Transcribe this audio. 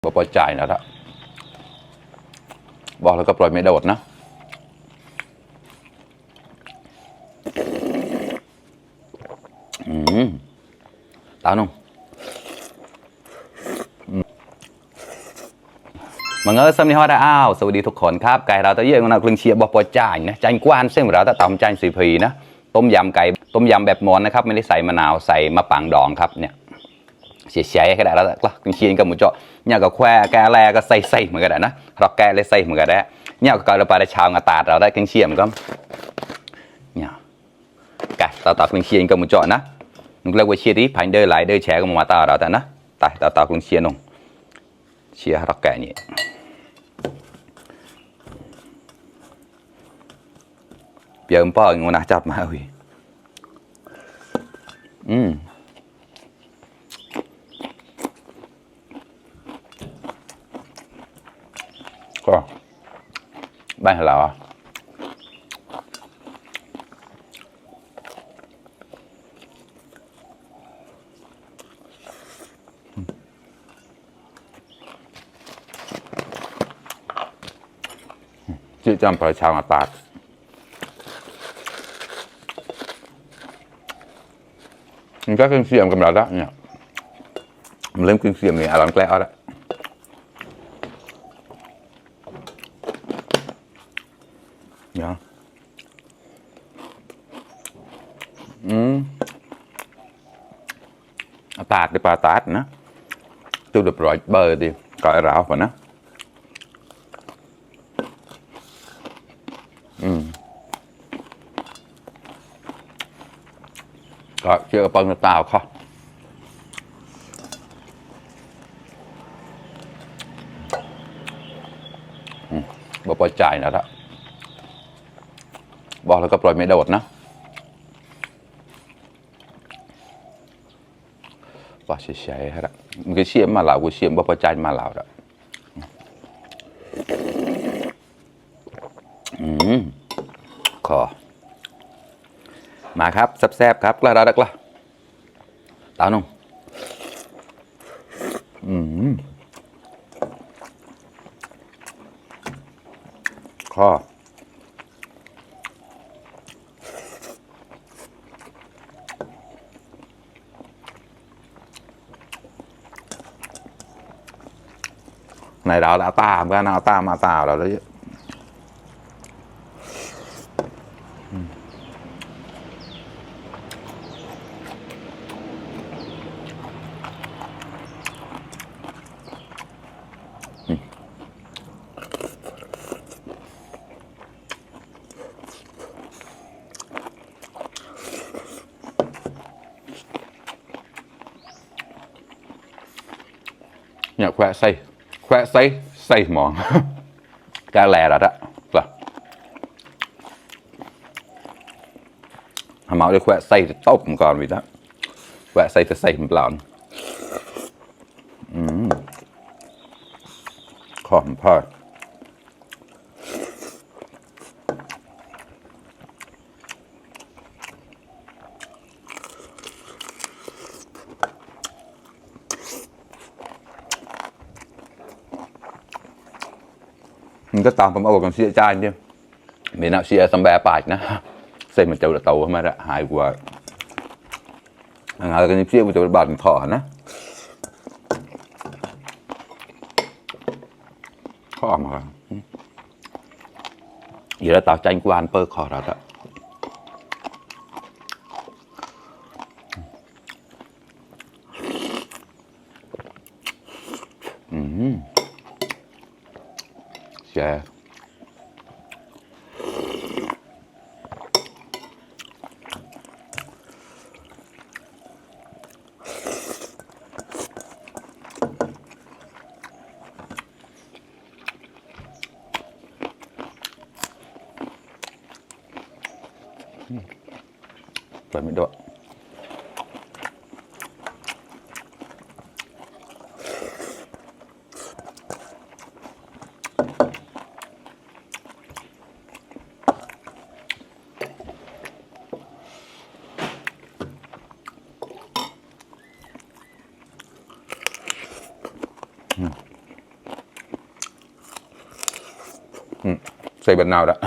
บอกปล่อยจ่ายนะละบอกแล้วก็ปล่อยไม่โดดนะตาหนุ่มมังเอิญสำนีฮอดอ้าวสวัสดีทุกคนครับไก่เราตะเยี่ยงนะกลึงเชียบอกปล่อยจ่ายนะจานกว้านเส้นเราตะตำจานสีพีนะต้มยำไก่ต้มยำแบบม้วนนะครับไม่ได้ใส่มะนาวใส่มะปางดองครับเนี่ยเสียก็ได้แล้วก็กึ่งเชียงกับหมูเจาะเนี่ยก็แควแกแลก็ใส่เหมือนกันนะเราแกเลยใส่เหมือนกันได้เนี่ยก็เราไปได้ชาวงาตาเราได้กึ่งเชียงก็เนี่ยไก่ต่อกึ่งเชียงกับหมูเจาะนะนึกเรียกว่าเชียร์ที่ผ่านเดินไหลเดินแฉกับมาตาเราแต่นะแต่ต่อกึ่งเชียงนงเชียร์เราแกนี่เปียมป้องงนะจับมาอุ้ยก็บ้านเราชื่อจำประชามาตาดมันก็เครื่องเสียมกับเราแล้วเนี่ยมันเริ่มเครื่องเสียมเนี่ยอารมณ์แกล้เอาละเนี่ยตาดđiปลาตาดนะtôi được rồi bờ đi cởi ráo vào nó rồi chưa bưng được tàu không bỏปล่อยจ่ายนะละบอกแล้วก็ปล่อยไม่โดดนะว่าเฉยๆฮะมันก็เชี่ยมมาเหล่ากูเชี่ยมบอกปล่อยจ่ายมาเหล่าละขอมาครับแซ่บๆครับกล้าดักละตาหนุ่มขอnày đó đã tàm cái nào tàm mà tào rồi đấy nhà khoe xây món cá lè rồi đó rồi máu đi khoe xây thì tốt còn vì đó khoe xây thì xây một lần khom thôiก็ตามผมเอากับเสียใจเนี่ยมีนักเสียสมแบบปาดนะเส้นมันจะระโตขึ้นมาละหายกว่าหางานกันเสียมันจะบาดถอนะข้อมาอยู่แล้วต่อใจกวานเปิดคอเราละแช่ไปไม่โดด ใส่ใบมะนาวแล้ว